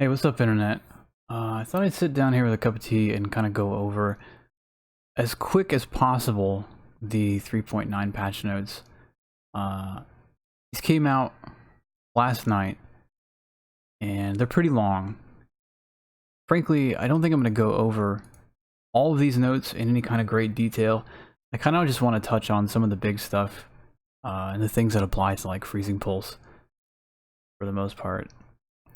Hey, what's up, Internet? I thought I'd sit down here with a cup of tea and kind of go over, as quick as possible, the 3.9 patch notes. These came out last night, and they're pretty long. Frankly, I don't think I'm going to go over all of these notes in any kind of great detail. I kind of just want to touch on some of the big stuff, and the things that apply to, like, Freezing Pulse, for the most part.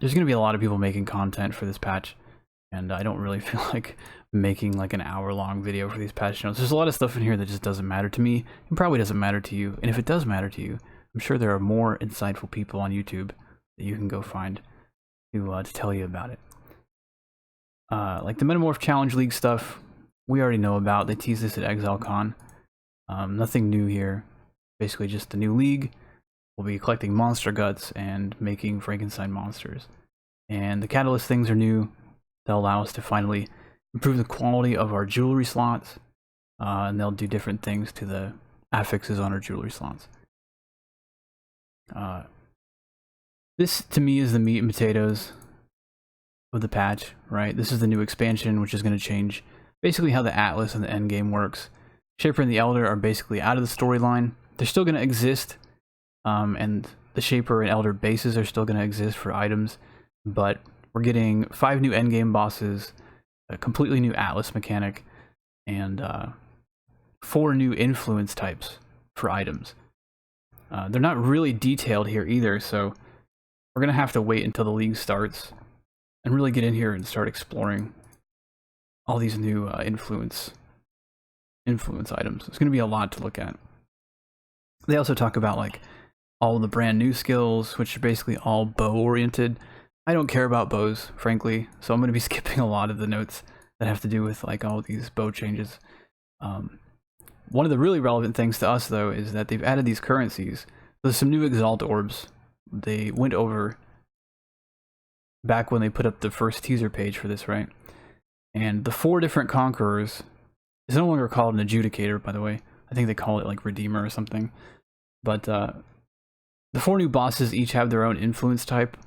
There's going to be a lot of people making content for this patch, and I don't really feel like making like an hour-long video for these patch notes. There's a lot of stuff in here that just doesn't matter to me, and probably doesn't matter to you. And if it does matter to you, I'm sure there are more insightful people on YouTube that you can go find to tell you about it. Like the Metamorph Challenge League stuff, we already know about. They teased this at ExileCon. Nothing new here. Basically just the new league. We'll be collecting monster guts and making Frankenstein monsters. And the catalyst things are new. They'll allow us to finally improve the quality of our jewelry slots. And they'll do different things to the affixes on our jewelry slots. This, to me, is the meat and potatoes of the patch, right? This is the new expansion, which is going to change basically how the Atlas and the endgame works. Shaper and the Elder are basically out of the storyline. They're still going to exist. And the Shaper and Elder bases are still going to exist for items, but we're getting 5 new endgame bosses, a completely new Atlas mechanic, and 4 new influence types for items. They're not really detailed here either, so we're going to have to wait until the league starts and really get in here and start exploring all these new influence items. It's going to be a lot to look at. They also talk about, like, all the brand new skills, which are basically all bow oriented. I don't care about bows, frankly, so I'm going to be skipping a lot of the notes that have to do with, like, all these bow changes. One of the really relevant things to us, though, is that they've added these currencies. There's some new Exalt orbs they went over back when they put up the first teaser page for this, right? And the 4 different conquerors is no longer called an adjudicator, by the way. I think they call it, like, Redeemer or something. But the 4 new bosses each have their own influence type,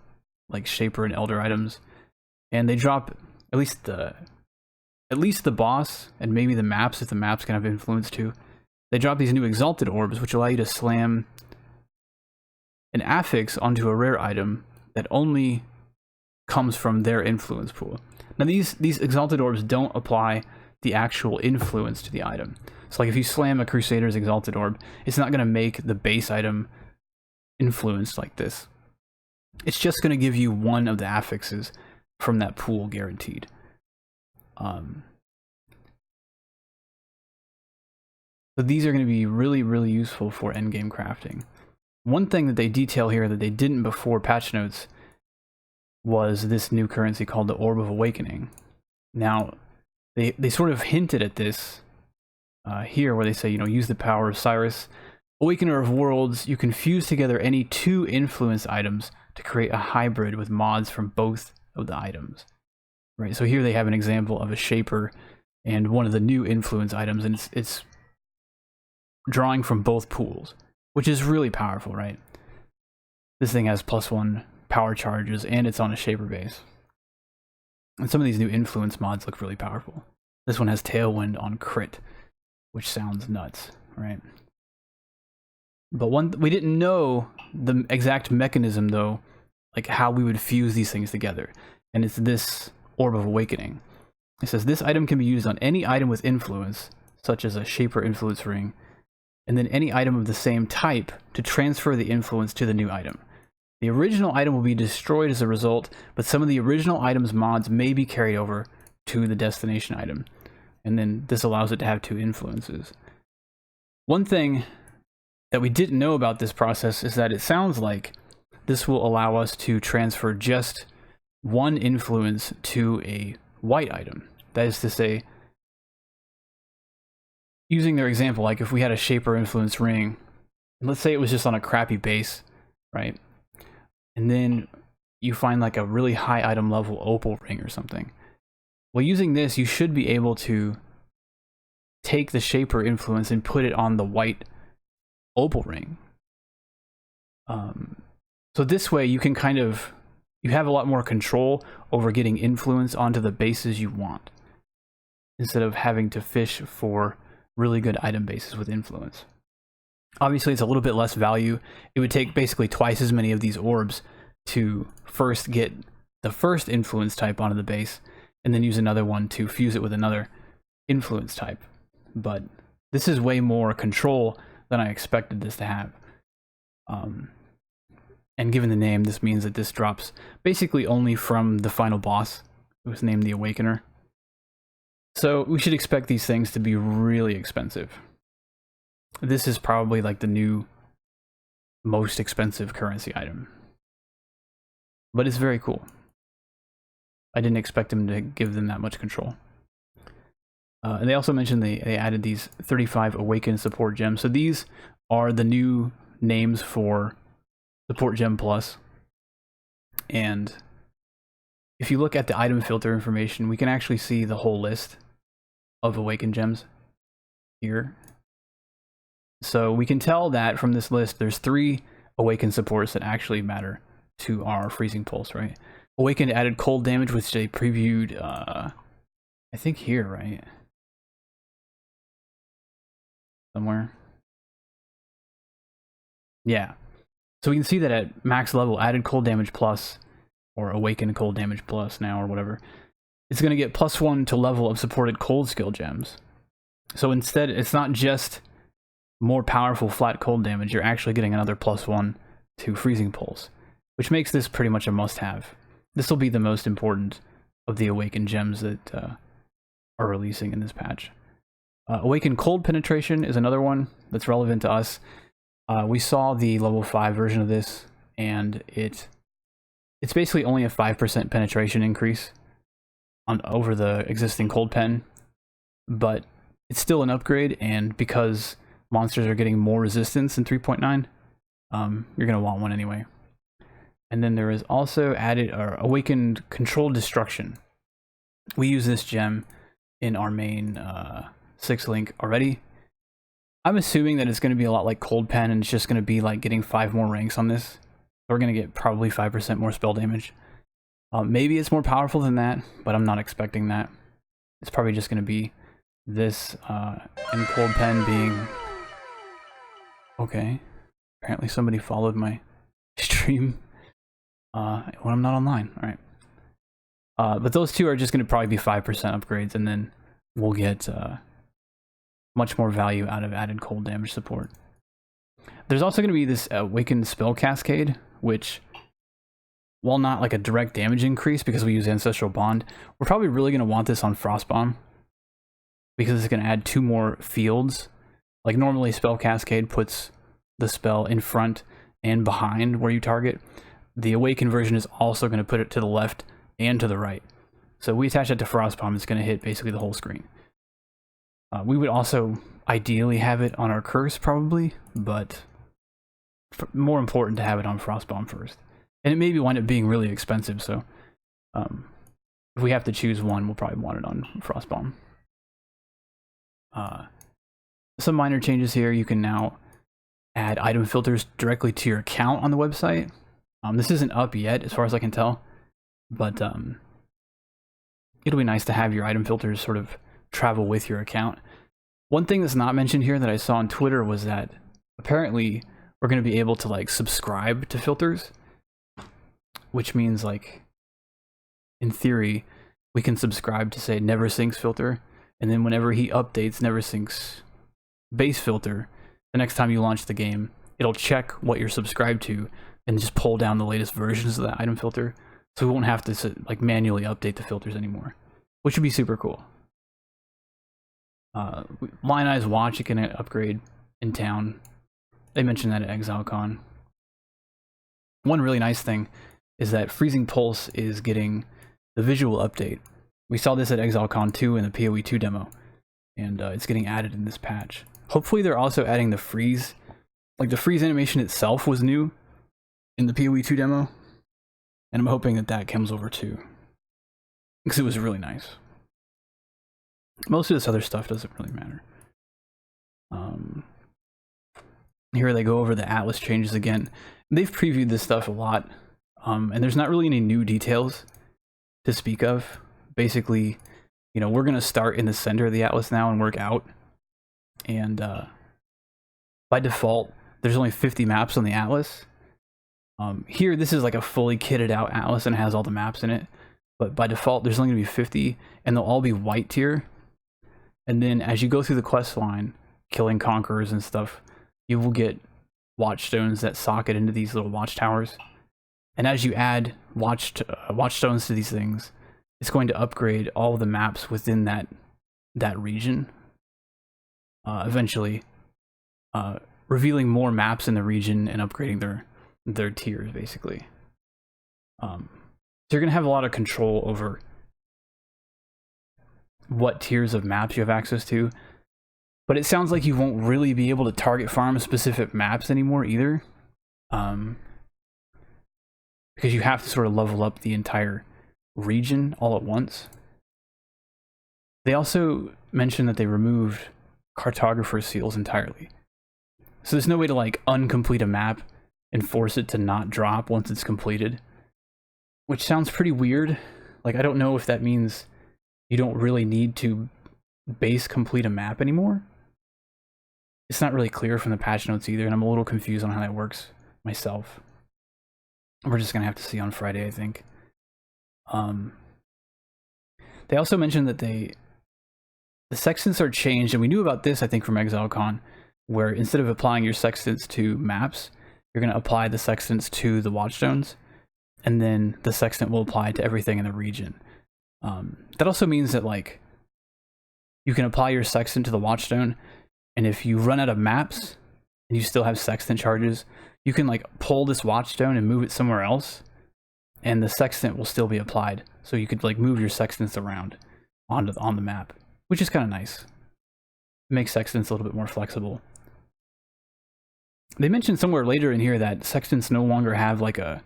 like Shaper and Elder items, and they drop at least the boss and maybe the maps, if the maps can have influence too. They drop these new Exalted orbs, which allow you to slam an affix onto a rare item that only comes from their influence pool. Now these Exalted orbs don't apply the actual influence to the item. So, like, if you slam a Crusader's Exalted orb, it's not going to make the base item influenced like this. It's just going to give you one of the affixes from that pool, guaranteed. So these are going to be really, really useful for endgame crafting. One thing that they detail here that they didn't before patch notes was this new currency called the Orb of Awakening. Now, they sort of hinted at this here, where they say, you know, use the power of Cyrus, Awakener of Worlds. You can fuse together any 2 influence items to create a hybrid with mods from both of the items. Right, so here they have an example of a Shaper and one of the new influence items, and it's drawing from both pools, which is really powerful, right? This thing has +1 power charges, and it's on a Shaper base. And some of these new influence mods look really powerful. This one has Tailwind on crit, which sounds nuts, right? But we didn't know the exact mechanism, though, like how we would fuse these things together. And it's this Orb of Awakening. It says this item can be used on any item with influence, such as a Shaper influence ring, and then any item of the same type to transfer the influence to the new item. The original item will be destroyed as a result, but some of the original item's mods may be carried over to the destination item. And then this allows it to have 2 influences. One thing that we didn't know about this process is that it sounds like this will allow us to transfer just 1 influence to a white item. That is to say, using their example, like if we had a Shaper influence ring, let's say it was just on a crappy base, right? And then you find like a really high item level opal ring or something. Well, using this, you should be able to take the Shaper influence and put it on the white opal ring. So this way you can kind of you have a lot more control over getting influence onto the bases you want, instead of having to fish for really good item bases with influence. Obviously, it's a little bit less value. It would take basically twice as many of these orbs to first get the first influence type onto the base, and then use another one to fuse it with another influence type. But this is way more control than I expected this to have. And given the name, this means that this drops basically only from the final boss. It was named the Awakener. So we should expect these things to be really expensive. This is probably like the new most expensive currency item. But it's very cool. I didn't expect them to give them that much control. And they also mentioned they added these 35 Awakened Support Gems. So these are the new names for Support Gem Plus. And if you look at the item filter information, we can actually see the whole list of Awakened Gems here. So we can tell that from this list, there's 3 Awakened supports that actually matter to our Freezing Pulse, right? Awakened added cold damage, which they previewed, I think here, right? Somewhere. Yeah. So we can see that at max level, added cold damage plus, or awakened cold damage plus now, or whatever, it's going to get +1 to level of supported cold skill gems. So instead, it's not just more powerful flat cold damage, you're actually getting another +1 to Freezing Pulse, which makes this pretty much a must-have. This will be the most important of the awakened gems that are releasing in this patch. Awakened Cold Penetration is another one that's relevant to us. We saw the level 5 version of this, and it's basically only a 5% penetration increase over the existing Cold Pen, but it's still an upgrade, and because monsters are getting more resistance in 3.9, you're going to want one anyway. And then there is also added Awakened Controlled Destruction. We use this gem in our main 6 link already. I'm assuming that it's going to be a lot like Cold Pen, and it's just going to be like getting 5 more ranks on this. We're going to get probably 5% more spell damage. Maybe it's more powerful than that, but I'm not expecting that. It's probably just going to be this and Cold Pen being... Okay. Apparently somebody followed my stream when I'm not online. Alright. But those two are just going to probably be 5% upgrades, and then we'll get much more value out of added cold damage support. There's also going to be this Awakened Spell Cascade, which, while not like a direct damage increase because we use Ancestral Bond, we're probably really going to want this on Frostbomb, because it's going to add 2 more fields. Like normally Spell Cascade puts the spell in front and behind where you target. The Awakened version is also going to put it to the left and to the right. So we attach that to Frostbomb, it's going to hit basically the whole screen. We would also ideally have it on our Curse probably, but more important to have it on Frostbomb first. And it maybe wind up being really expensive, so if we have to choose one, we'll probably want it on Frostbomb. Some minor changes here. You can now add item filters directly to your account on the website. This isn't up yet, as far as I can tell, but it'll be nice to have your item filters sort of travel with your account. One thing that's not mentioned here that I saw on Twitter was that apparently we're going to be able to like subscribe to filters, which means like in theory we can subscribe to say Never Syncs filter, and then whenever he updates Never Syncs base filter, the next time you launch the game, it'll check what you're subscribed to and just pull down the latest versions of that item filter, so we won't have to like manually update the filters anymore, which would be super cool. Lion Eye's Watch you can upgrade in town. They mentioned that at ExileCon. One really nice thing is that Freezing Pulse is getting the visual update. We saw this at ExileCon 2 in the PoE 2 demo, and it's getting added in this patch. Hopefully they're also adding the freeze. Like the freeze animation itself was new in the PoE 2 demo, and I'm hoping that that comes over too, because it was really nice. Most of this other stuff doesn't really matter. Here they go over the Atlas changes again. They've previewed this stuff a lot And there's not really any new details to speak of. Basically, you know, we're going to start in the center of the atlas now and work out. And by default, there's only 50 maps on the atlas. Here, this is like a fully kitted out atlas and it has all the maps in it. But by default, there's only going to be 50, and they'll all be white tier. And then as you go through the quest line, killing conquerors and stuff, you will get watchstones that socket into these little watchtowers. And as you add watchstones to these things, it's going to upgrade all the maps within that region. Eventually, revealing more maps in the region and upgrading their tiers, basically. So you're going to have a lot of control over what tiers of maps you have access to. But it sounds like you won't really be able to target farm specific maps anymore either. Because you have to sort of level up the entire region all at once. They also mentioned that they removed cartographer seals entirely. So there's no way to like uncomplete a map and force it to not drop once it's completed. Which sounds pretty weird. Like, I don't know if that means you don't really need to base complete a map anymore. It's not really clear from the patch notes either, and I'm a little confused on how that works myself. We're just gonna have to see on Friday, I think. They also mentioned that the sextants are changed, and we knew about this, I think, from ExileCon, where instead of applying your sextants to maps, you're gonna apply the sextants to the watchstones, and then the sextant will apply to everything in the region. That also means that, like, you can apply your sextant to the watchstone, and if you run out of maps and you still have sextant charges, you can like pull this watchstone and move it somewhere else, and the sextant will still be applied. So you could like move your sextants around on the map, which is kind of nice. It makes sextants a little bit more flexible. They mentioned somewhere later in here that sextants no longer have like a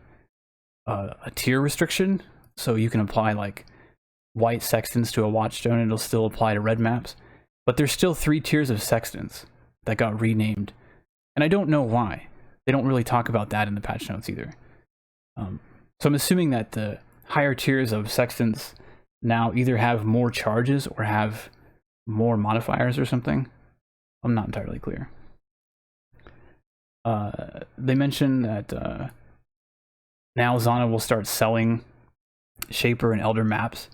tier restriction, so you can apply like white sextants to a watchstone and it'll still apply to red maps. But there's still 3 tiers of sextants that got renamed, and I don't know why. They don't really talk about that in the patch notes either. So I'm assuming that the higher tiers of sextants now either have more charges or have more modifiers or something. I'm not entirely clear. They mentioned that now Zana will start selling Shaper and Elder maps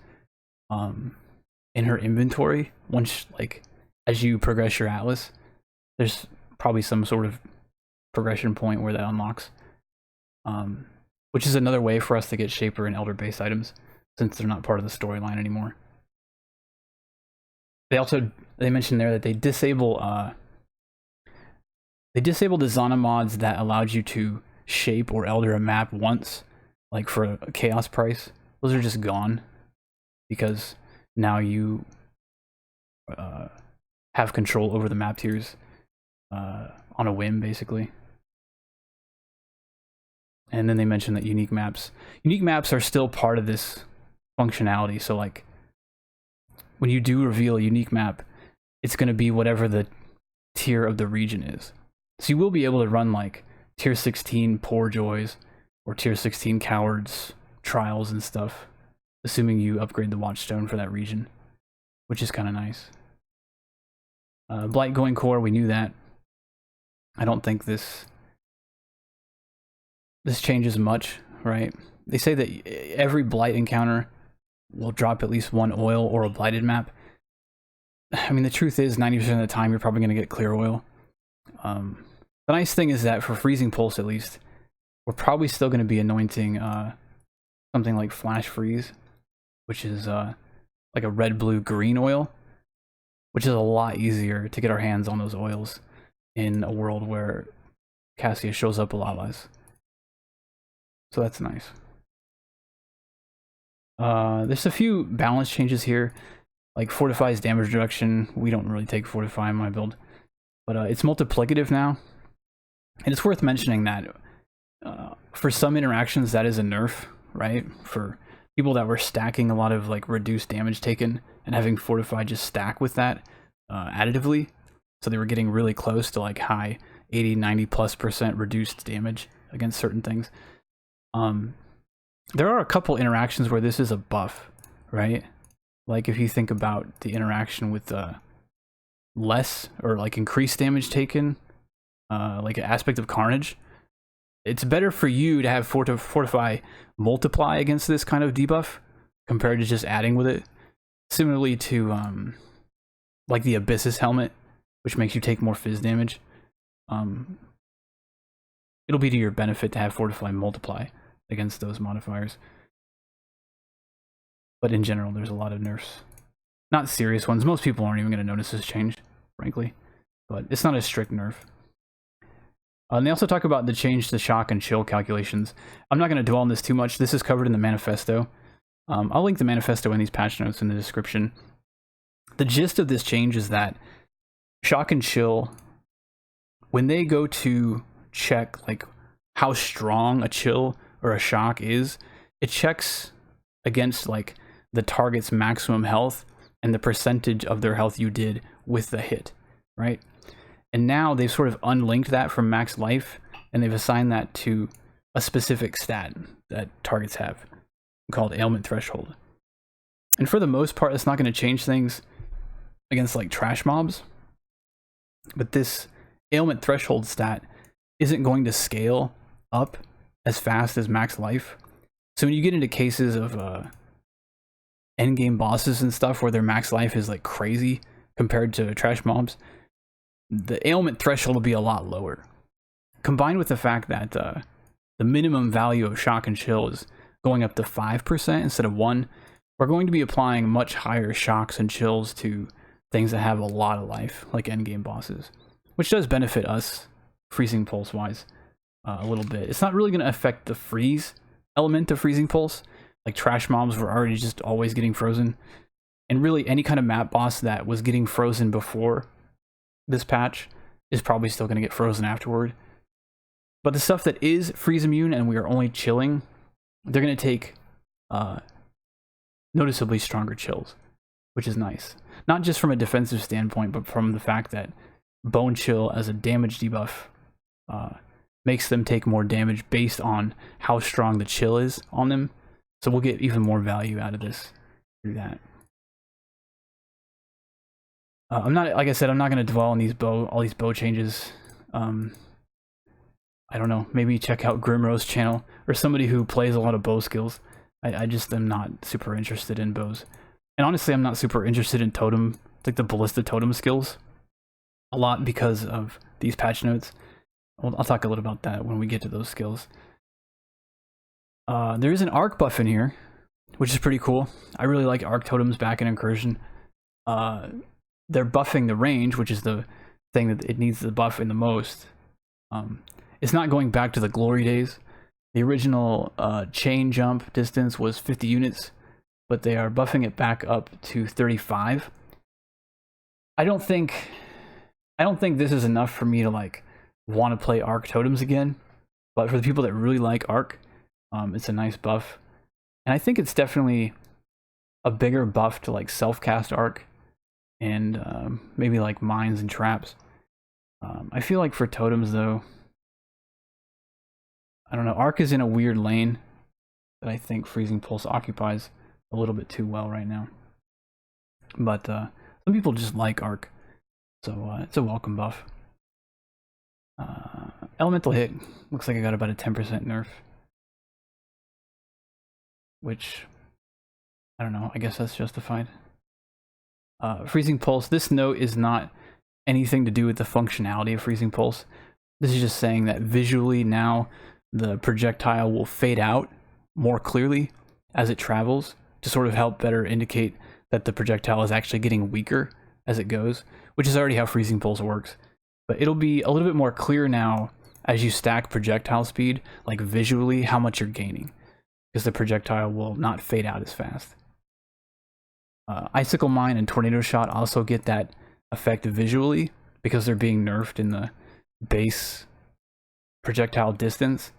in her inventory once, like, as you progress your atlas. There's probably some sort of progression point where that unlocks, which is another way for us to get Shaper and Elder base items since they're not part of the storyline anymore. They mentioned there that they disable the Zana mods that allowed you to shape or Elder a map once, like for a chaos price. Those are just gone because now you have control over the map tiers on a whim, basically. And then they mentioned that unique maps are still part of this functionality. So like when you do reveal a unique map, it's going to be whatever the tier of the region is. So you will be able to run like tier 16 Poor Joys or tier 16 Cowards trials and stuff, assuming you upgrade the Watchstone for that region, which is kind of nice. Blight going core, we knew that. I don't think this changes much, right? They say that every Blight encounter will drop at least 1 oil or a blighted map. I mean, the truth is 90% of the time you're probably going to get clear oil. The nice thing is that for Freezing Pulse, at least, we're probably still going to be anointing something like Flash Freeze, which is like a red, blue, green oil, which is a lot easier to get our hands on those oils in a world where Cassia shows up a lot less. So that's nice. There's a few balance changes here, like Fortify's damage reduction. We don't really take Fortify in my build, but it's multiplicative now. And it's worth mentioning that for some interactions that is a nerf, right? For people that were stacking a lot of like reduced damage taken and having Fortify just stack with that additively, so they were getting really close to like high 80-90+% reduced damage against certain things. There are a couple interactions where this is a buff, right? Like if you think about the interaction with less or like increased damage taken, like an aspect of Carnage, it's better for you to have Fortify multiply against this kind of debuff compared to just adding with it. Similarly to like the Abyssus helmet, which makes you take more fizz damage. It'll be to your benefit to have Fortify multiply against those modifiers. But in general, there's a lot of nerfs. Not serious ones. Most people aren't even going to notice this change, frankly. But it's not a strict nerf. And they also talk about the change to shock and chill calculations. I'm not going to dwell on this too much. This is covered in the manifesto. I'll link the manifesto in these patch notes in the description. The gist of this change is that shock and chill, when they go to check like how strong a chill or a shock is, it checks against like the target's maximum health and the percentage of their health you did with the hit, right? And now they've sort of unlinked that from max life, and they've assigned that to a specific stat that targets have called ailment threshold. And for the most part, it's not going to change things against like trash mobs, but this ailment threshold stat isn't going to scale up as fast as max life. So when you get into cases of endgame bosses and stuff where their max life is like crazy compared to trash mobs, the ailment threshold will be a lot lower. Combined with the fact that the minimum value of shock and chill is going up to 5% instead of 1%, we're going to be applying much higher shocks and chills to things that have a lot of life, like endgame bosses, which does benefit us, freezing pulse wise, a little bit. It's not really going to affect the freeze element of freezing pulse. Like trash mobs were already just always getting frozen, and really any kind of map boss that was getting frozen before this patch is probably still going to get frozen afterward. But the stuff that is freeze immune and we are only chilling, they're going to take noticeably stronger chills, which is nice. Not just from a defensive standpoint, but from the fact that Bone Chill as a damage debuff makes them take more damage based on how strong the chill is on them. So we'll get even more value out of this through that. I'm not, like I said, I'm not going to dwell on these all these bow changes. I don't know, maybe check out Grimrow's channel or somebody who plays a lot of bow skills. I just am not super interested in bows. And honestly, I'm not super interested in totem, like the ballista totem skills a lot because of these patch notes. I'll talk a little about that when we get to those skills. There is an Ark buff in here, which is pretty cool. I really like Ark Totems back in Incursion. They're buffing the range, which is the thing that it needs to buff in the most. It's not going back to the glory days. The original chain jump distance was 50 units, but they are buffing it back up to 35. I don't think this is enough for me to like want to play Ark Totems again, but for the people that really like Ark, it's a nice buff. And I think it's definitely a bigger buff to like self-cast Ark and maybe like mines and traps. I feel like for totems though, I don't know, Ark is in a weird lane that I think Freezing Pulse occupies a little bit too well right now. But some people just like Ark, so it's a welcome buff. Elemental Hit looks like I got about a 10% nerf, which, I don't know, I guess that's justified. Freezing Pulse, this note is not anything to do with the functionality of Freezing Pulse. This is just saying that visually now the projectile will fade out more clearly as it travels to sort of help better indicate that the projectile is actually getting weaker as it goes, which is already how Freezing Pulse works. But it'll be a little bit more clear now as you stack projectile speed, like visually how much you're gaining, because the projectile will not fade out as fast. Icicle Mine and Tornado Shot also get that effect visually because they're being nerfed in the base projectile distance,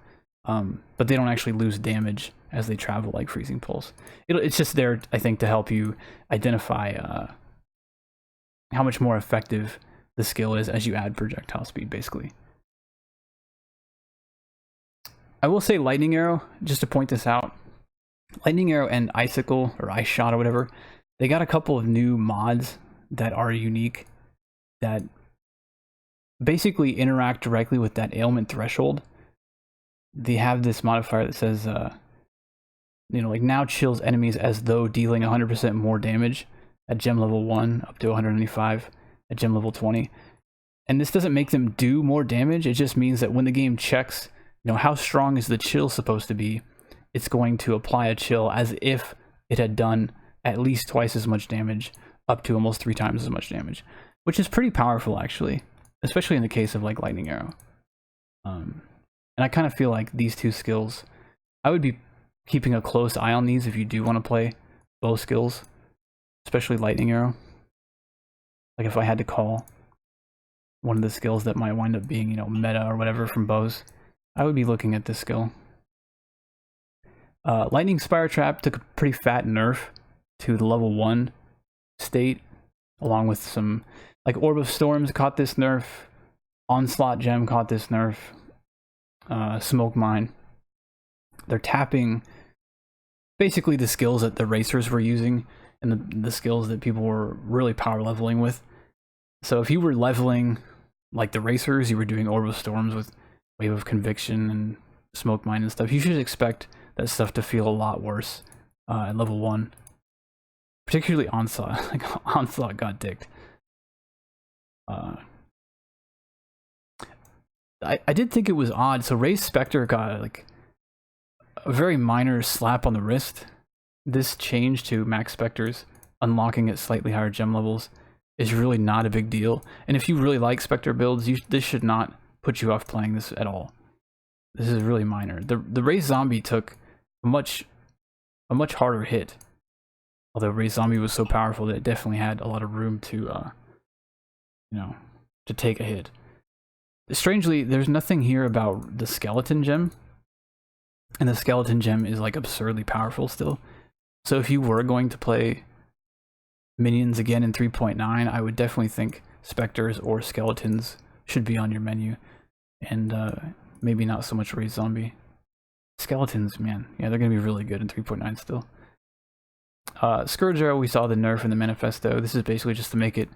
but they don't actually lose damage as they travel like Freezing Pulse. It's just there, I think, to help you identify how much more effective the skill is as you add projectile speed, basically. I will say Lightning Arrow, just to point this out, Lightning Arrow and Icicle, or Ice Shot or whatever, they got a couple of new mods that are unique that basically interact directly with that ailment threshold. They have this modifier that says, you know, like now chills enemies as though dealing 100% more damage at gem level 1 up to 195 at gem level 20. And this doesn't make them do more damage, it just means that when the game checks, you know, how strong is the chill supposed to be, it's going to apply a chill as if it had done at least twice as much damage, up to almost 3 times as much damage, which is pretty powerful actually, especially in the case of like Lightning Arrow. And I kind of feel like these two skills, I would be keeping a close eye on these if you do want to play both skills, especially Lightning Arrow. Like if I had to call one of the skills that might wind up being, you know, meta or whatever from bows, I would be looking at this skill. Lightning Spire Trap took a pretty fat nerf to the level 1 state, along with some, like Orb of Storms caught this nerf, Onslaught Gem caught this nerf, Smoke Mine. They're tapping basically the skills that the racers were using and the skills that people were really power leveling with. So if you were leveling like the racers, you were doing Orb of Storms with Wave of Conviction and Smoke Mine and stuff, you should expect that stuff to feel a lot worse at level 1. Particularly Onslaught. Like Onslaught got dicked. I did think it was odd. So Ray's Specter got like a very minor slap on the wrist. This change to Max Specters, unlocking at slightly higher gem levels, is really not a big deal. And if you really like Specter builds, this should not put you off playing this at all. This is really minor. The Ray Zombie took a much harder hit. Although Ray Zombie was so powerful that it definitely had a lot of room to, you know, to take a hit. Strangely, there's nothing here about the Skeleton Gem. And the Skeleton Gem is like absurdly powerful still. So if you were going to play minions again in 3.9, I would definitely think Specters or Skeletons should be on your menu. And maybe not so much Ray Zombie. Skeletons, man. Yeah, they're going to be really good in 3.9 still. Scourge Arrow, we saw the nerf in the manifesto. This is basically just to make it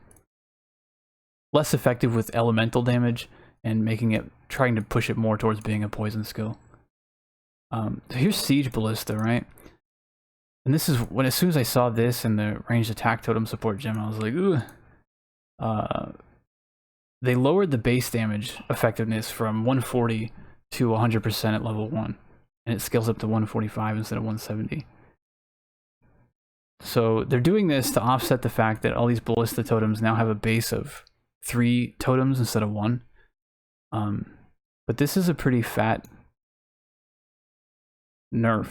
less effective with elemental damage and trying to push it more towards being a poison skill. So here's Siege Ballista, right? And this is when, as soon as I saw this and the ranged attack totem support gem, I was like, ooh. They lowered the base damage effectiveness from 140 to 100% at level 1. And it scales up to 145 instead of 170. So they're doing this to offset the fact that all these Ballista totems now have a base of 3 totems instead of 1. But this is a pretty fat nerf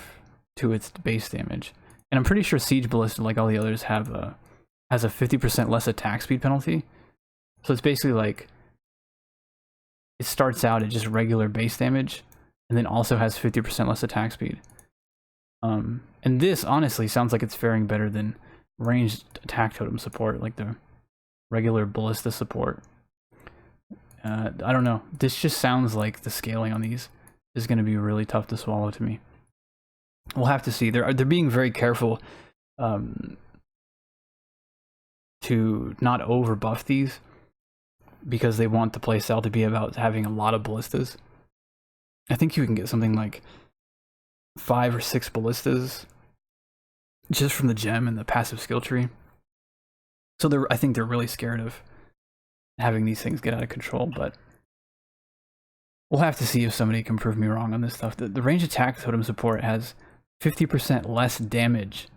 to its base damage. And I'm pretty sure Siege Ballista, like all the others, has a 50% less attack speed penalty. So it's basically like, it starts out at just regular base damage, and then also has 50% less attack speed. And this honestly sounds like it's faring better than ranged attack totem support, like the regular Ballista support. I don't know. This just sounds like the scaling on these is going to be really tough to swallow to me. We'll have to see. They're being very careful to not over buff these, because they want the playstyle to be about having a lot of ballistas. I think you can get something like 5 or 6 ballistas just from the gem and the passive skill tree. So I think they're really scared of having these things get out of control, but we'll have to see if somebody can prove me wrong on this stuff. The range attack totem support has 50% less damage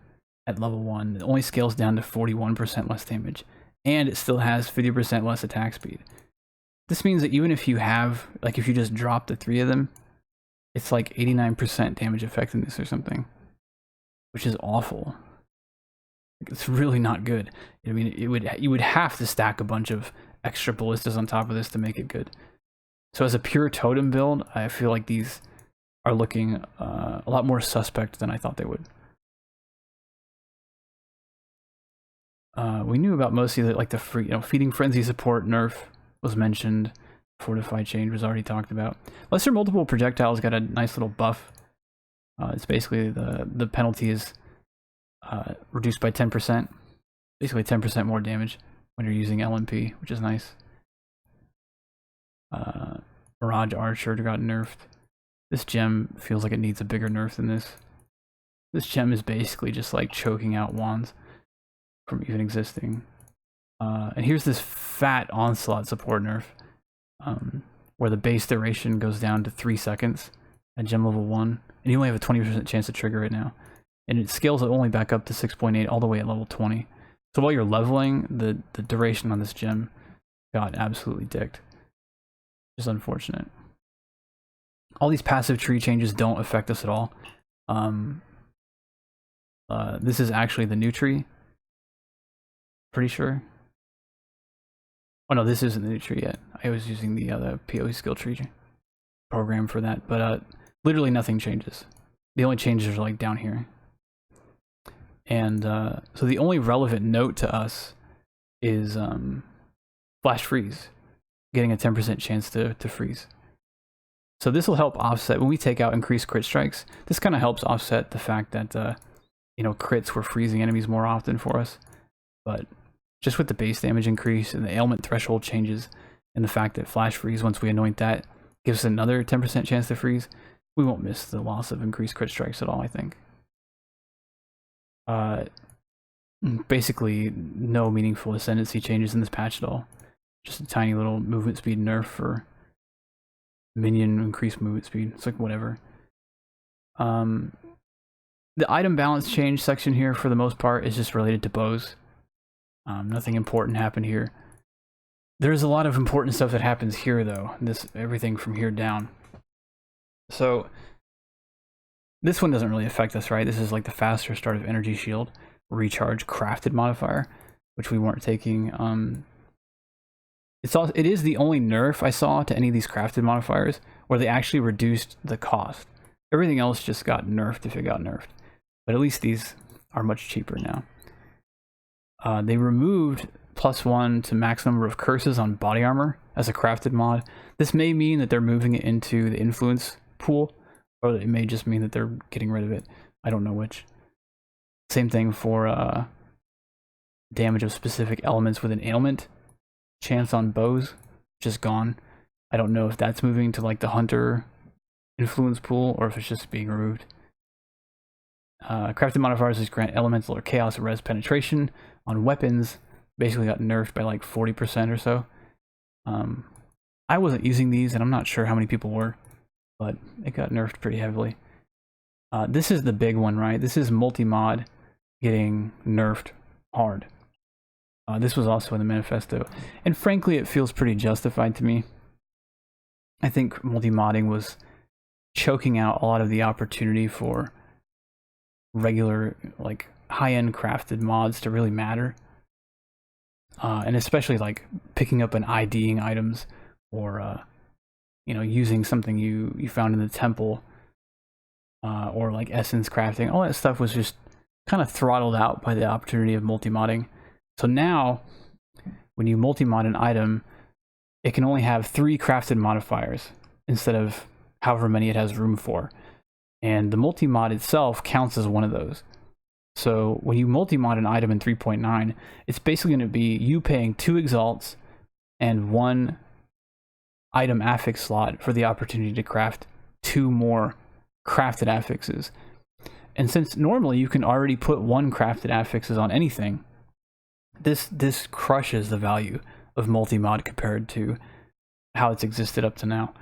at level 1. It only scales down to 41% less damage, and it still has 50% less attack speed. This means that even if you have, like if you just drop the 3 of them, it's like 89% damage effectiveness or something, which is awful. It's really not good. I mean, you would have to stack a bunch of extra ballistas on top of this to make it good. So as a pure totem build, I feel like these are looking a lot more suspect than I thought they would. We knew about mostly like the free, Feeding Frenzy support nerf was mentioned. Fortified change was already talked about. Lesser multiple projectiles got a nice little buff It's basically the penalty is reduced by 10%. Basically 10% more damage when you're using LMP, which is nice. Mirage Archer got nerfed. This gem feels like it needs a bigger nerf than this. This gem is basically just like choking out wands from even existing. And here's this fat onslaught support nerf, where the base duration goes down to 3 seconds at gem level 1, and you only have a 20% chance to trigger it now. And it scales it only back up to 6.8 all the way at level 20. So while you're leveling, the duration on this gem got absolutely dicked. Just unfortunate. All these passive tree changes don't affect us at all. This is actually the new tree. Pretty sure. Oh no, this isn't the new tree yet. I was using the PoE skill tree program for that, but literally nothing changes. The only changes are like down here. And so the only relevant note to us is flash freeze, getting a 10% chance to freeze. So this will help offset, when we take out increased crit strikes, this kind of helps offset the fact that, you know, crits were freezing enemies more often for us. But just with the base damage increase and the ailment threshold changes, and the fact that flash freeze, once we anoint that, gives us another 10% chance to freeze, we won't miss the loss of increased crit strikes at all, I think. Basically, no meaningful ascendancy changes in this patch at all. Just a tiny little movement speed nerf for minion increased movement speed. It's like whatever. The item balance change section here, for the most part, is just related to bows. Nothing important happened here. There's a lot of important stuff that happens here, though. Everything from here down. So this one doesn't really affect us, right? This is like the faster start of energy shield, recharge crafted modifier, which we weren't taking. It is the only nerf I saw to any of these crafted modifiers where they actually reduced the cost. Everything else just got nerfed if it got nerfed. But at least these are much cheaper now. They removed +1 to max number of curses on body armor as a crafted mod. This may mean that they're moving it into the influence pool, or it may just mean that they're getting rid of it. I don't know which. Same thing for damage of specific elements with an ailment. Chance on bows, just gone. I don't know if that's moving to like the hunter influence pool or if it's just being removed. Crafted modifiers just grant elemental or chaos res penetration on weapons. Basically got nerfed by like 40% or so. I wasn't using these, and I'm not sure how many people were, but it got nerfed pretty heavily. This is the big one, right? This is multi-mod getting nerfed hard. This was also in the manifesto, and frankly it feels pretty justified to me. I think multi-modding was choking out a lot of the opportunity for regular, like, high-end crafted mods to really matter. And especially like picking up and IDing items, or you know, using something you found in the temple, or like essence crafting. All that stuff was just kind of throttled out by the opportunity of multi-modding. So now, when you multi-mod an item, it can only have 3 crafted modifiers instead of however many it has room for. And the multi-mod itself counts as one of those. So when you multi-mod an item in 3.9, it's basically going to be you paying 2 exalts and 1 item affix slot for the opportunity to craft 2 more crafted affixes. And since normally you can already put 1 crafted affixes on anything, this crushes the value of multi-mod compared to how it's existed up to now.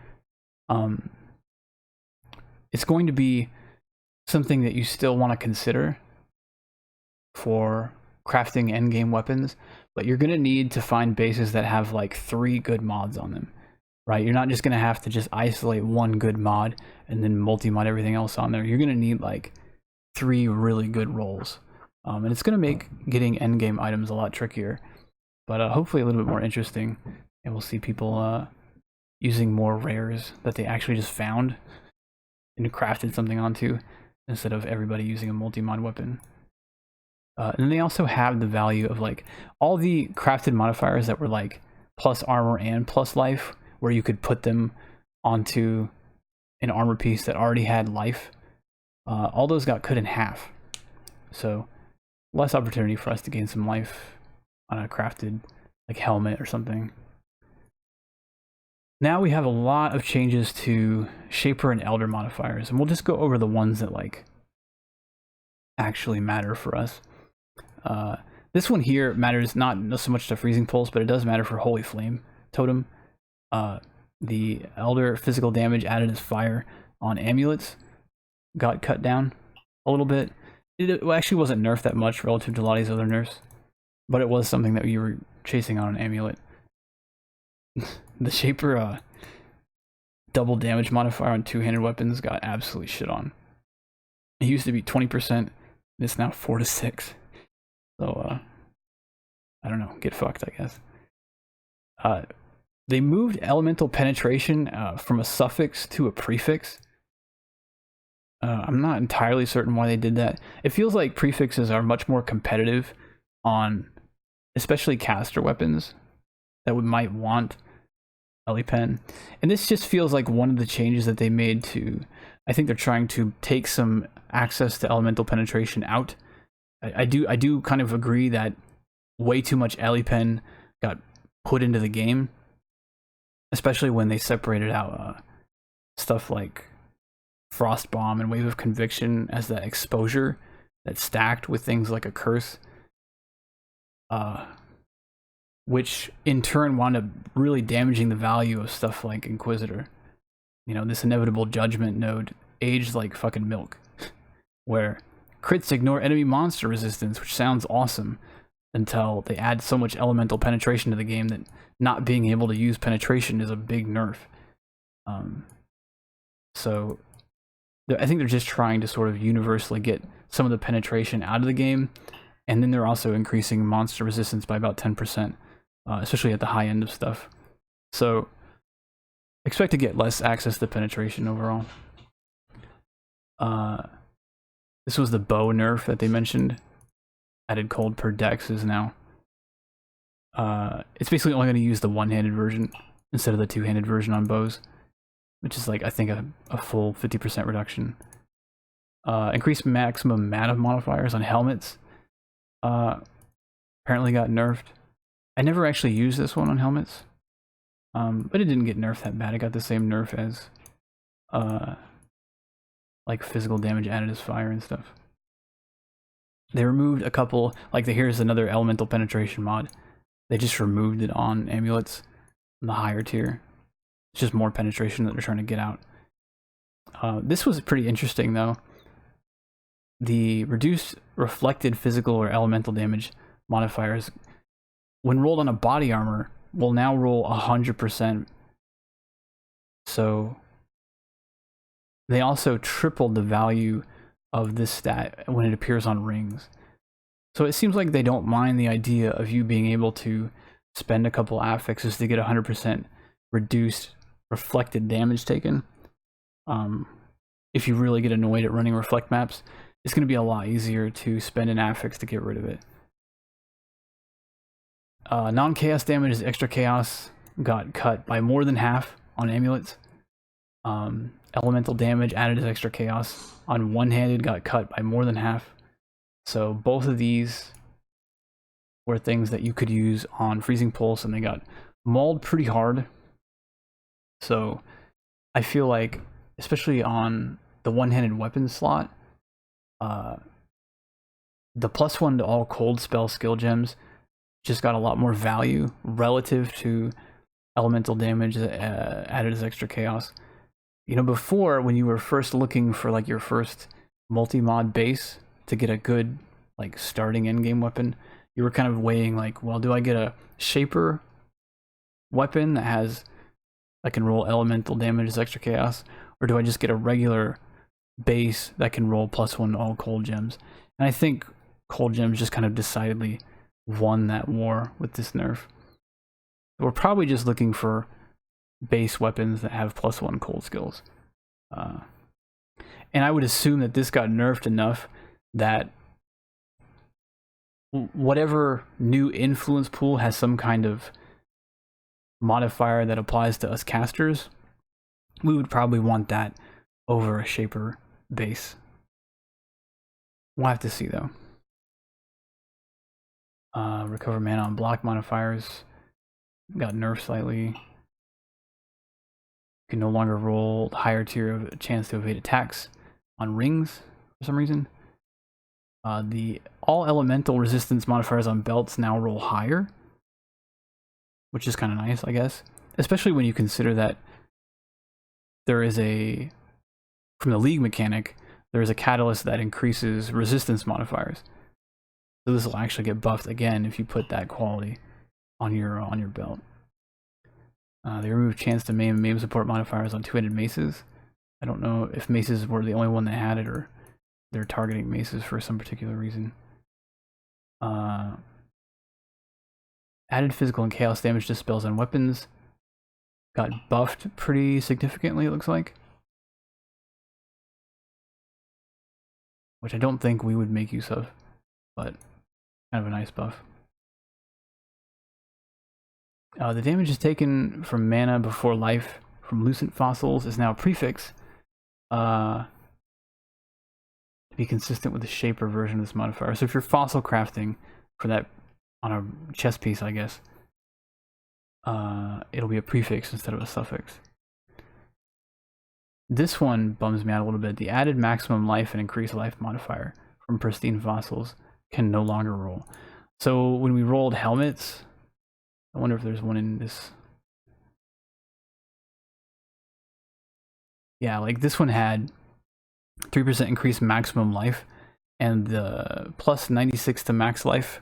It's going to be something that you still want to consider for crafting endgame weapons, but you're going to need to find bases that have like 3 good mods on them, right? You're not just going to have to just isolate 1 good mod and then multi-mod everything else on there. You're going to need like 3 really good rolls. And it's going to make getting endgame items a lot trickier, but hopefully a little bit more interesting. And we'll see people using more rares that they actually just found and crafted something onto, instead of everybody using a multi-mod weapon. And they also have the value of like all the crafted modifiers that were like plus armor and plus life, where you could put them onto an armor piece that already had life. all those got cut in half. So less opportunity for us to gain some life on a crafted like helmet or something. Now we have a lot of changes to Shaper and Elder modifiers, and we'll just go over the ones that like actually matter for us. This one here matters not so much to Freezing Pulse, but it does matter for Holy Flame Totem. The Elder physical damage added as fire on amulets got cut down a little bit. It actually wasn't nerfed that much relative to a lot of these other nerfs, but it was something that you were chasing on an amulet. The Shaper double damage modifier on two-handed weapons got absolutely shit on. It used to be 20%, and it's now 4 to 6. So, I don't know, get fucked, I guess. They moved elemental penetration from a suffix to a prefix. I'm not entirely certain why they did that. It feels like prefixes are much more competitive on especially caster weapons that might want Elipen. And this just feels like one of the changes that they made to, I think they're trying to take some access to elemental penetration out. I do kind of agree that way too much Elipen got put into the game, especially when they separated out stuff like Frost Bomb and Wave of Conviction as that exposure that stacked with things like a curse, which in turn wound up really damaging the value of stuff like Inquisitor. You know, this inevitable judgment node aged like fucking milk, where crits ignore enemy monster resistance, which sounds awesome until they add so much elemental penetration to the game that not being able to use penetration is a big nerf. So I think they're just trying to sort of universally get some of the penetration out of the game, and then they're also increasing monster resistance by about 10%, especially at the high end of stuff. So expect to get less access to penetration overall. This was the bow nerf that they mentioned. Added cold per dex is now. It's basically only going to use the one-handed version instead of the two-handed version on bows, which is like, I think, a full 50% reduction. Increased maximum mana modifiers on helmets. Apparently got nerfed. I never actually used this one on helmets, but it didn't get nerfed that bad. It got the same nerf as like physical damage added as fire and stuff. They removed a couple, like here's another elemental penetration mod. They just removed it on amulets in the higher tier. It's just more penetration that they're trying to get out. This was pretty interesting though. The reduced reflected physical or elemental damage modifiers, when rolled on a body armor, will now roll 100%. So they also tripled the value of this stat when it appears on rings. So it seems like they don't mind the idea of you being able to spend a couple affixes to get 100% reduced reflected damage taken. If you really get annoyed at running reflect maps, it's going to be a lot easier to spend an affix to get rid of it. Non-chaos damage is extra chaos got cut by more than half on amulets. Elemental damage added as extra chaos on one-handed got cut by more than half. So both of these were things that you could use on Freezing Pulse, and they got mauled pretty hard. So I feel like, especially on the one-handed weapon slot, the +1 to all cold spell skill gems just got a lot more value relative to elemental damage added as extra chaos. You know, before, when you were first looking for like your first multi-mod base to get a good like starting endgame weapon, you were kind of weighing like, well, do I get a Shaper weapon that has, I can roll elemental damage as extra chaos, or do I just get a regular base that can roll +1 to all cold gems? And I think cold gems just kind of decidedly won that war with this nerf. We're probably just looking for base weapons that have +1 cold skills. And I would assume that this got nerfed enough that whatever new influence pool has some kind of modifier that applies to us casters, we would probably want that over a Shaper base. We'll have to see though. Recover mana on block modifiers. Got nerfed slightly. You can no longer roll higher tier of a chance to evade attacks on rings for some reason. The all elemental resistance modifiers on belts now roll higher, which is kind of nice, I guess. Especially when you consider that there is a, from the league mechanic, there is a catalyst that increases resistance modifiers. So this will actually get buffed again if you put that quality on your belt. They remove chance to maim support modifiers on two-handed maces. I don't know if maces were the only one that had it, or they're targeting maces for some particular reason. Added physical and chaos damage to spells and weapons. Got buffed pretty significantly, it looks like. Which I don't think we would make use of, but kind of a nice buff. The damage is taken from mana before life from lucent fossils is now a prefix. To be consistent with the shaper version of this modifier. So if you're fossil crafting for that on a chess piece, I guess, it'll be a prefix instead of a suffix. This one bums me out a little bit. The added maximum life and increased life modifier from pristine fossils can no longer roll. So when we rolled helmets, I wonder if there's one in this. Yeah, like this one had 3% increased maximum life, and the plus 96 to max life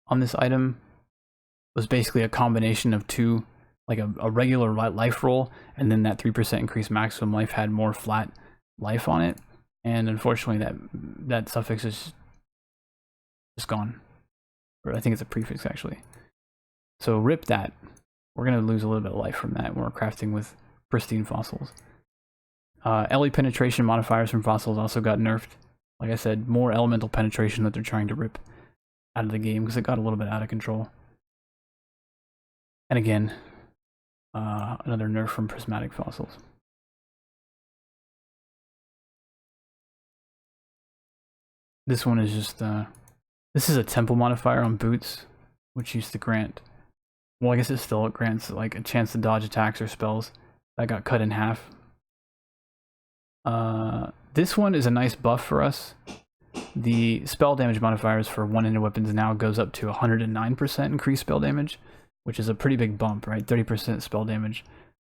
on this item was basically a combination of two, like a regular life roll, and then that 3% increased maximum life had more flat life on it. And unfortunately that suffix is just gone. Or I think it's a prefix actually. So rip that. We're going to lose a little bit of life from that when we're crafting with pristine fossils. LE penetration modifiers from fossils also got nerfed. Like I said, more elemental penetration that they're trying to rip out of the game because it got a little bit out of control. And again, another nerf from prismatic fossils. This one is just, this is a temple modifier on boots, which used to grant, well, I guess it still grants like a chance to dodge attacks or spells. That got cut in half. This one is a nice buff for us. The spell damage modifiers for one-handed weapons now goes up to 109% increased spell damage, which is a pretty big bump, right? 30% spell damage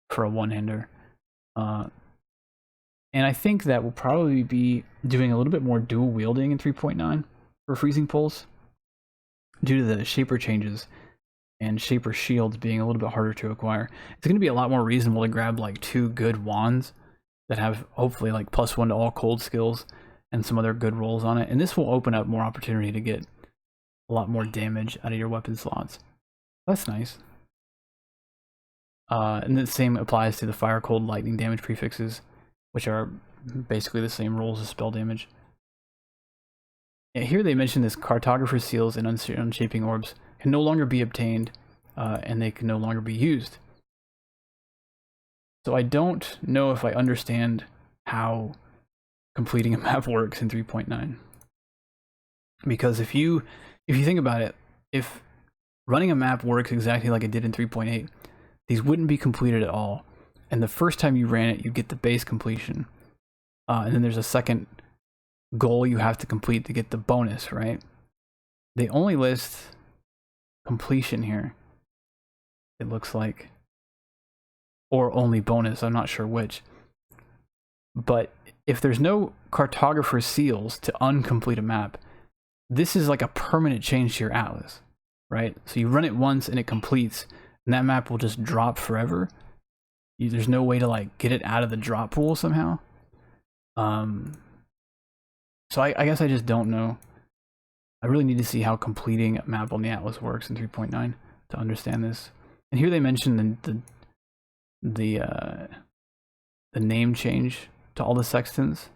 for a one-hander. And I think that we'll probably be doing a little bit more dual wielding in 3.9 for Freezing Pulse due to the Shaper changes and Shaper shields being a little bit harder to acquire. It's going to be a lot more reasonable to grab like 2 good wands that have hopefully like +1 to all cold skills and some other good rolls on it. And this will open up more opportunity to get a lot more damage out of your weapon slots. That's nice. And the same applies to the fire, cold, lightning damage prefixes, which are basically the same rolls as spell damage. And here they mention this cartographer seals and unshaping orbs can no longer be obtained, and they can no longer be used. So I don't know if I understand how completing a map works in 3.9. Because if you think about it, if running a map works exactly like it did in 3.8, these wouldn't be completed at all. And the first time you ran it, you get the base completion. And then there's a second goal you have to complete to get the bonus, right? They only list completion here, it looks like. Or only bonus, I'm not sure which. But if there's no cartographer seals to uncomplete a map, this is like a permanent change to your atlas, right? So you run it once and it completes, and that map will just drop forever. There's no way to like get it out of the drop pool somehow. So I guess I just don't know. I really need to see how completing a map on the atlas works in 3.9 to understand this. And here they mention the name change to all the sextants.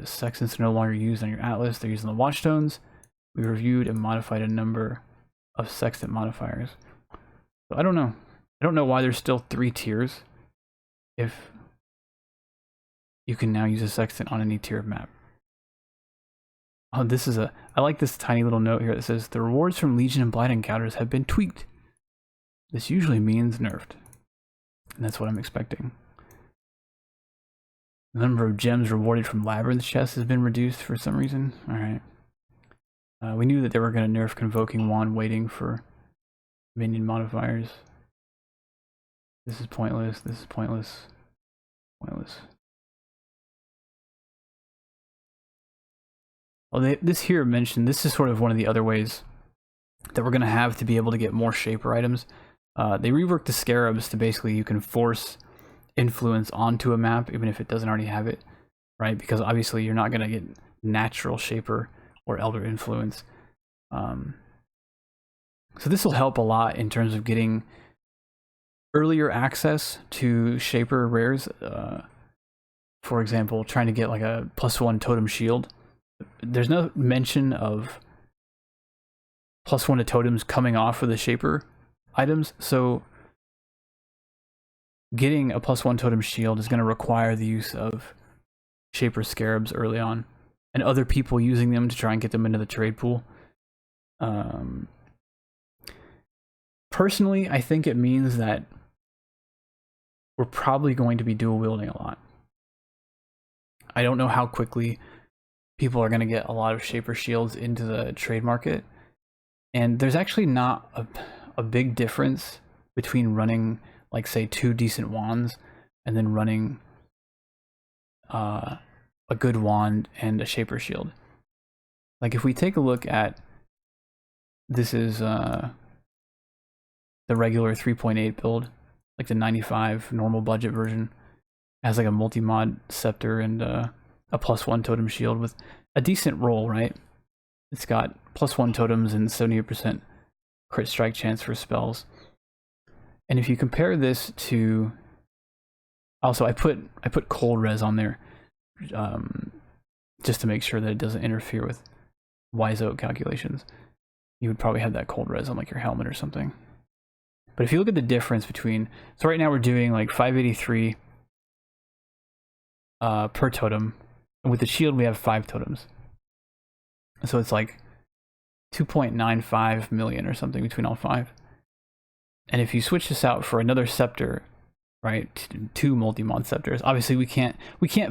Sextants are no longer used on your atlas, they're used on the watchstones. We reviewed and modified a number of sextant modifiers. So I don't know. I don't know why there's still 3 tiers if you can now use a sextant on any tier of map. Oh, I like this tiny little note here that says, the rewards from Legion and Blight encounters have been tweaked. This usually means nerfed. And that's what I'm expecting. The number of gems rewarded from Labyrinth chests has been reduced for some reason. Alright. We knew that they were going to nerf Convoking Wand waiting for minion modifiers. This is pointless. This is pointless. Pointless. Well, this here mentioned, this is sort of one of the other ways that we're going to have to be able to get more Shaper items. They reworked the Scarabs to basically you can force influence onto a map even if it doesn't already have it, right? Because obviously you're not going to get natural Shaper or Elder influence. So this will help a lot in terms of getting earlier access to Shaper rares. For example, trying to get like a +1 totem shield. There's no mention of +1 to totems coming off of the Shaper items, so getting a +1 totem shield is going to require the use of Shaper Scarabs early on, and other people using them to try and get them into the trade pool. Personally, I think it means that we're probably going to be dual wielding a lot. I don't know how quickly people are going to get a lot of Shaper shields into the trade market, and there's actually not a big difference between running, like, say 2 decent wands and then running a good wand and a Shaper shield. Like, if we take a look at, this is the regular 3.8 build, like the 95 normal budget version, has like a multi-mod Scepter and a +1 totem shield with a decent roll, right? It's got +1 totems and 70% crit strike chance for spells. And if you compare this to, also I put cold res on there just to make sure that it doesn't interfere with wise oak calculations. You would probably have that cold res on like your helmet or something. But if you look at the difference between, so right now we're doing like 583 per totem, and with the shield we have 5 totems. So it's like 2.95 million or something between all 5. And if you switch this out for another Scepter, right, 2 multi-mod Scepters, obviously we can't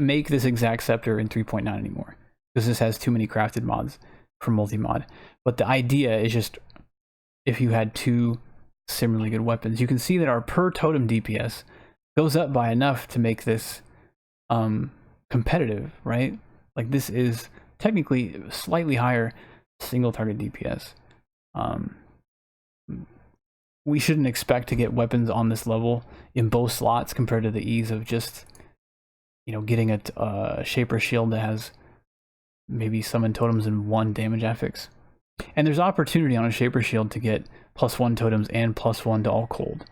make this exact Scepter in 3.9 anymore because this has too many crafted mods for multi-mod. But the idea is just, if you had 2 similarly good weapons, you can see that our per totem DPS goes up by enough to make this competitive, right? Like, this is technically slightly higher single target DPS. We shouldn't expect to get weapons on this level in both slots compared to the ease of just, you know, getting a Shaper shield that has maybe summon totems and 1 damage affix. And there's opportunity on a Shaper shield to get +1 totems and +1 to all cold,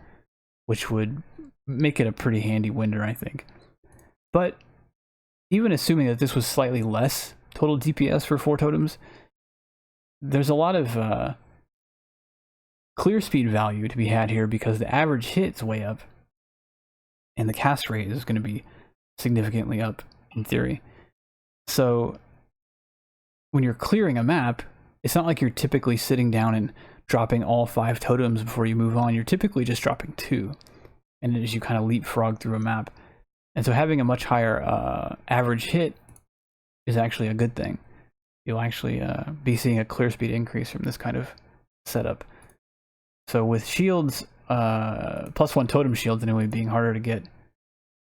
which would make it a pretty handy winder, I think. But even assuming that this was slightly less total DPS for 4 totems, there's a lot of clear speed value to be had here because the average hit's way up and the cast rate is going to be significantly up in theory. So when you're clearing a map, it's not like you're typically sitting down and dropping all 5 totems before you move on. You're typically just dropping 2, and as you kind of leapfrog through a map. And so having a much higher average hit is actually a good thing. You'll actually be seeing a clear speed increase from this kind of setup. So with shields, +1 totem shields anyway being harder to get,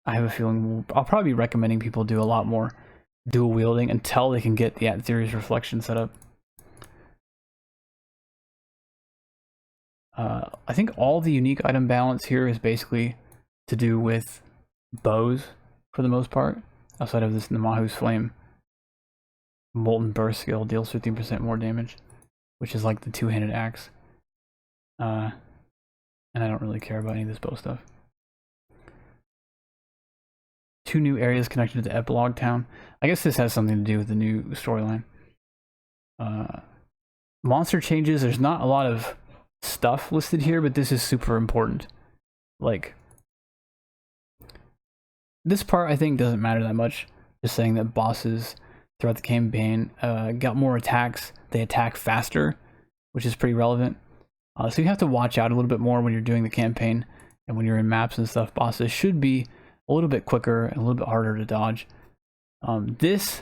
I have a feeling I'll probably be recommending people do a lot more dual wielding until they can get the At-Theory's reflection set up. I think all the unique item balance here is basically to do with bows for the most part, outside of this Namahu's Flame. Molten Burst skill deals 15% more damage, which is like the 2-handed axe. And I don't really care about any of this bow stuff. 2 new areas connected to the Epilogue Town. I guess this has something to do with the new storyline. Monster changes. There's not a lot of stuff listed here, but this is super important. Like, This part I think doesn't matter that much. Just saying that bosses throughout the campaign got more attacks. They attack faster, which is pretty relevant. So you have to watch out a little bit more when you're doing the campaign, and when you're in maps and stuff. Bosses should be a little bit quicker and a little bit harder to dodge. This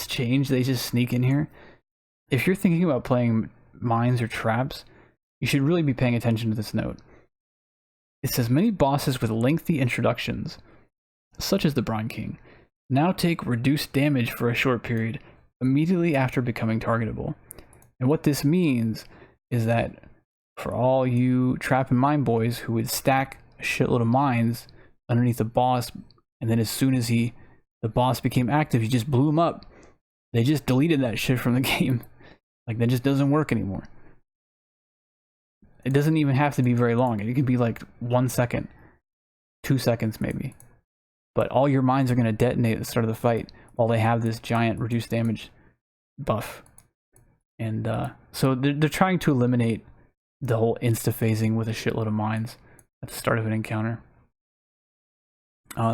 change, they just sneak in here. If you're thinking about playing mines or traps, you should really be paying attention to this note. It says many bosses with lengthy introductions, such as the Brine King, now take reduced damage for a short period immediately after becoming targetable. And what this means is that for all you trap and mine boys who would stack a shitload of mines underneath the boss, and then as soon as the boss became active, you just blew him up. They just deleted that shit from the game. Like, that just doesn't work anymore. It doesn't even have to be very long. It can be like 1 second, 2 seconds maybe. But all your mines are going to detonate at the start of the fight while they have this giant reduced damage buff. And so they're trying to eliminate the whole insta-phasing with a shitload of mines at the start of an encounter.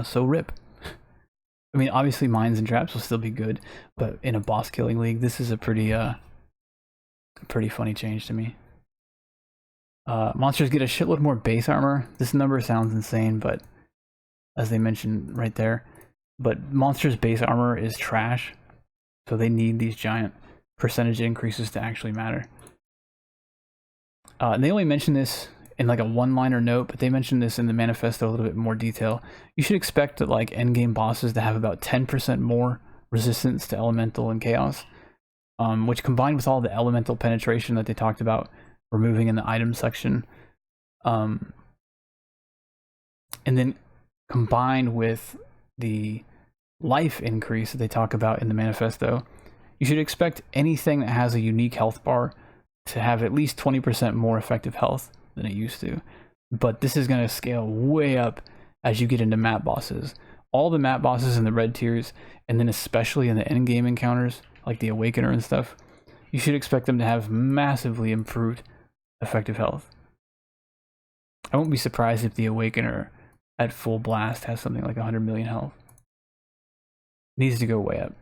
So rip. I mean, obviously mines and traps will still be good, but in a boss killing league, this is a pretty funny change to me. Monsters get a shitload more base armor. This number sounds insane, but as they mentioned right there, but monsters' base armor is trash, so they need these giant percentage increases to actually matter. And they only mention this in like a one-liner note, but they mention this in the manifesto a little bit more detail. You should expect that like endgame bosses to have about 10% more resistance to elemental and chaos, which combined with all the elemental penetration that they talked about removing in the item section, and then combined with the life increase that they talk about in the manifesto, you should expect anything that has a unique health bar to have at least 20% more effective health than it used to. But this is going to scale way up as you get into map bosses. All the map bosses in the red tiers, and then especially in the end game encounters like the Awakener and stuff, you should expect them to have massively improved effective health. I won't be surprised if the Awakener at full blast has something like 100 million health. Needs to go way up.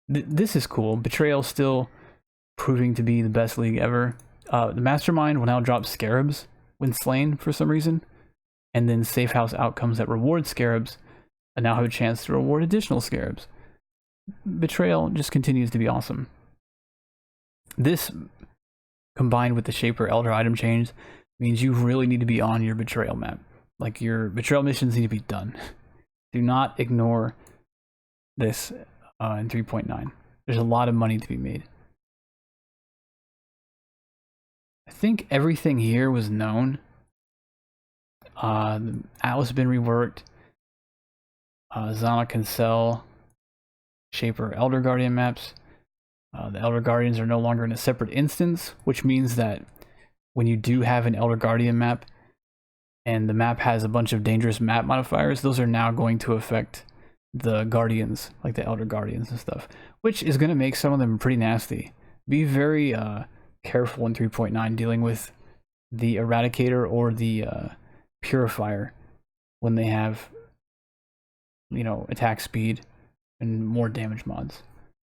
This is cool. Betrayal still proving to be the best league ever. The Mastermind will now drop Scarabs when slain for some reason, and then safe house outcomes that reward Scarabs and now have a chance to reward additional Scarabs. Betrayal just continues to be awesome. This, combined with the Shaper Elder item change, means you really need to be on your Betrayal map. Like, your Betrayal missions need to be done. Do not ignore this in 3.9. There's a lot of money to be made. I think everything here was known. The Atlas has been reworked. Zana can sell Shaper Elder Guardian maps. The Elder Guardians are no longer in a separate instance, which means that when you do have an Elder Guardian map and the map has a bunch of dangerous map modifiers, those are now going to affect the Guardians, like the Elder Guardians and stuff, which is going to make some of them pretty nasty. Be very careful in 3.9 dealing with the Eradicator or the Purifier when they have, you know, attack speed and more damage mods.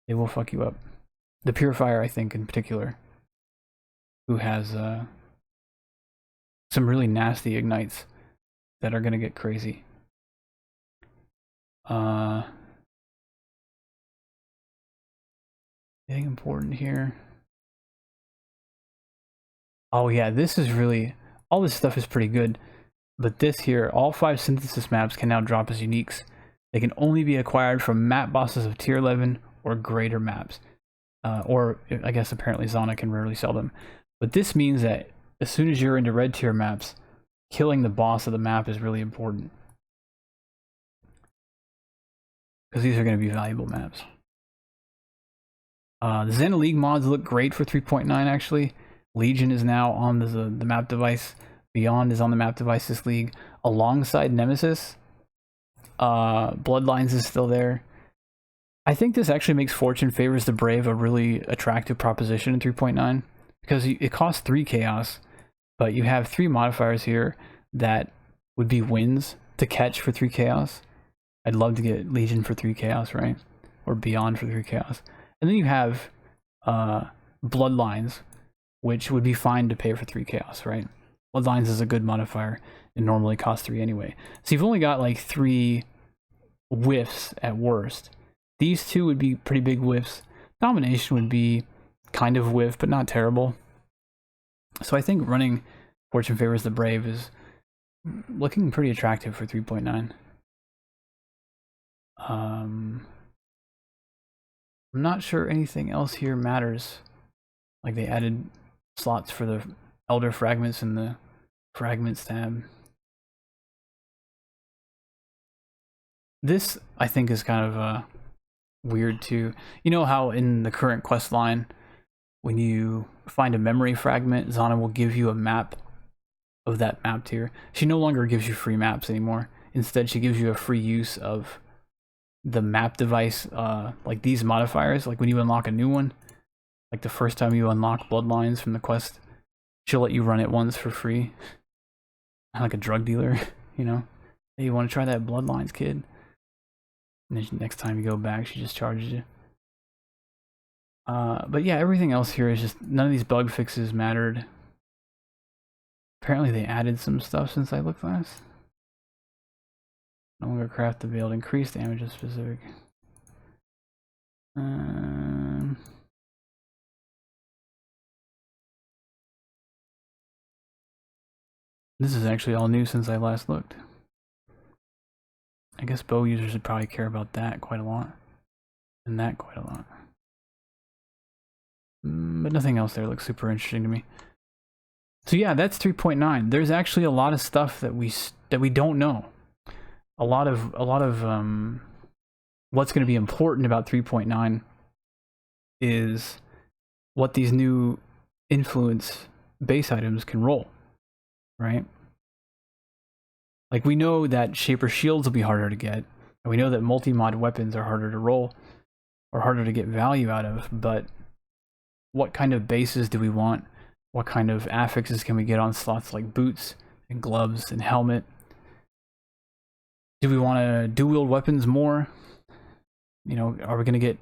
They will fuck you up. The Purifier, I think, in particular, who has some really nasty ignites that are going to get crazy. Anything important here? Oh yeah, this is really... all this stuff is pretty good. But this here, all 5 synthesis maps can now drop as uniques. They can only be acquired from map bosses of tier 11 or greater maps. Or, I guess apparently Zana can rarely sell them. But this means that as soon as you're into red tier maps, killing the boss of the map is really important. Because these are going to be valuable maps. The Xena League mods look great for 3.9 actually. Legion is now on the map device. Beyond is on the map device this league. Alongside Nemesis. Bloodlines is still there. I think this actually makes Fortune Favors the Brave a really attractive proposition in 3.9. Because it costs 3 chaos. But you have 3 modifiers here that would be Winds to catch for 3 chaos. I'd love to get Legion for 3 chaos, right? Or Beyond for 3 chaos. And then you have Bloodlines, which would be fine to pay for 3 chaos, right? Bloodlines is a good modifier. It normally costs 3 anyway. So you've only got like 3 whiffs at worst. These 2 would be pretty big whiffs. Domination would be kind of whiff, but not terrible. So I think running Fortune Favors the Brave is looking pretty attractive for 3.9. I'm not sure anything else here matters. Like they added slots for the Elder Fragments in the Fragments tab. This, I think, is kind of weird too. You know how in the current quest line, when you find a memory fragment, Zana will give you a map of that map tier. She no longer gives you free maps anymore. Instead, she gives you a free use of the map device, like these modifiers. Like when you unlock a new one, like the first time you unlock Bloodlines from the quest, she'll let you run it once for free. Like a drug dealer, you know? Hey, you want to try that Bloodlines, kid? And then next time you go back, she just charges you. But yeah, everything else here is just, none of these bug fixes mattered. Apparently they added some stuff since I looked last. No longer craft the veiled, increase damage of specific. This is actually all new since I last looked. I guess bow users would probably care about that quite a lot. And that quite a lot. But nothing else there looks super interesting to me. So yeah, that's 3.9. There's actually a lot of stuff that we don't know. A lot of what's going to be important about 3.9 is what these new influence base items can roll, right? Like we know that Shaper Shields will be harder to get, and we know that multi-mod weapons are harder to roll, or harder to get value out of, but what kind of bases do we want? What kind of affixes can we get on slots like boots and gloves and helmet? Do we want to dual-wield weapons more? You know, are we going to get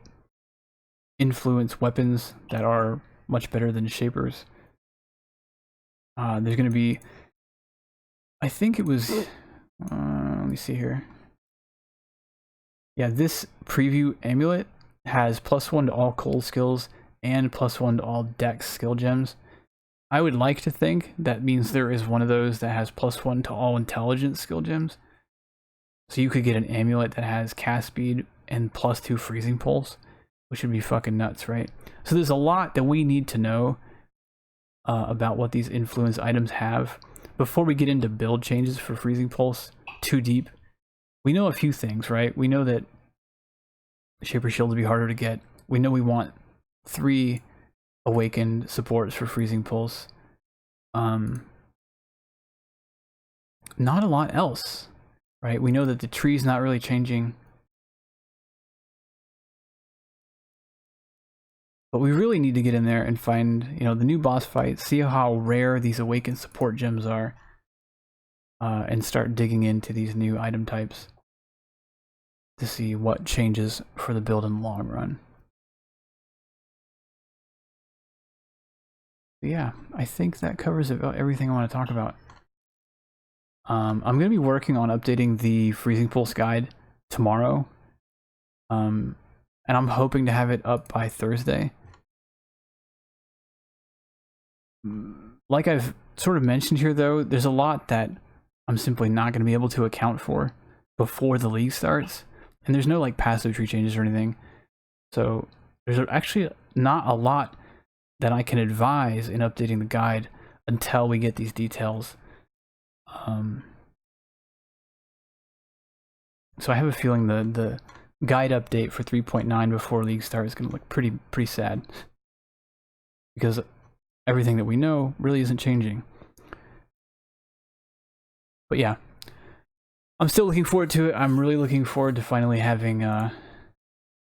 influence weapons that are much better than Shapers? There's going to be, I think it was, let me see here. Yeah, this preview amulet has +1 to all cold skills and +1 to all dex skill gems. I would like to think that means there is one of those that has +1 to all intelligence skill gems. So you could get an amulet that has cast speed and +2 freezing pulse, which would be fucking nuts, right? So there's a lot that we need to know about what these influence items have before we get into build changes for freezing pulse too deep. We know a few things, right? We know that Shaper Shield will be harder to get. We know we want 3 awakened supports for freezing pulse. Not a lot else, right? We know that the tree's not really changing. But we really need to get in there and find, you know, the new boss fight, see how rare these awakened support gems are, and start digging into these new item types to see what changes for the build in the long run. But yeah, I think that covers about everything I want to talk about. I'm going to be working on updating the Freezing Pulse guide tomorrow. And I'm hoping to have it up by Thursday. Like I've sort of mentioned here though, there's a lot that I'm simply not going to be able to account for before the league starts. And there's no like passive tree changes or anything. So there's actually not a lot that I can advise in updating the guide until we get these details. So I have a feeling the guide update for 3.9 before league start is going to look pretty sad, because everything that we know really isn't changing. But yeah, I'm still looking forward to it. I'm really looking forward to finally having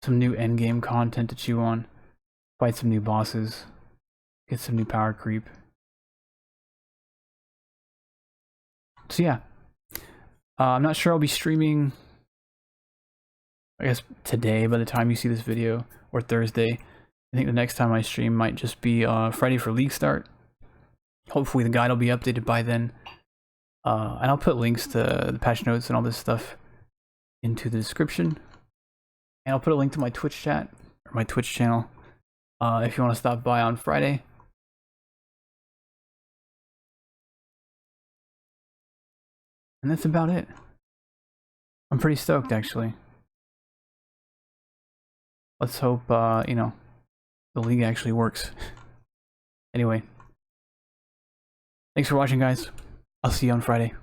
some new endgame content to chew on, fight some new bosses, get some new power creep. So yeah, I'm not sure I'll be streaming, I guess, today by the time you see this video, or Thursday. I think the next time I stream might just be Friday for League Start. Hopefully the guide will be updated by then. And I'll put links to the patch notes and all this stuff into the description. And I'll put a link to my Twitch chat, or my Twitch channel, if you want to stop by on Friday. And that's about it. I'm pretty stoked, actually. Let's hope, you know, the league actually works. Anyway. Thanks for watching, guys. I'll see you on Friday.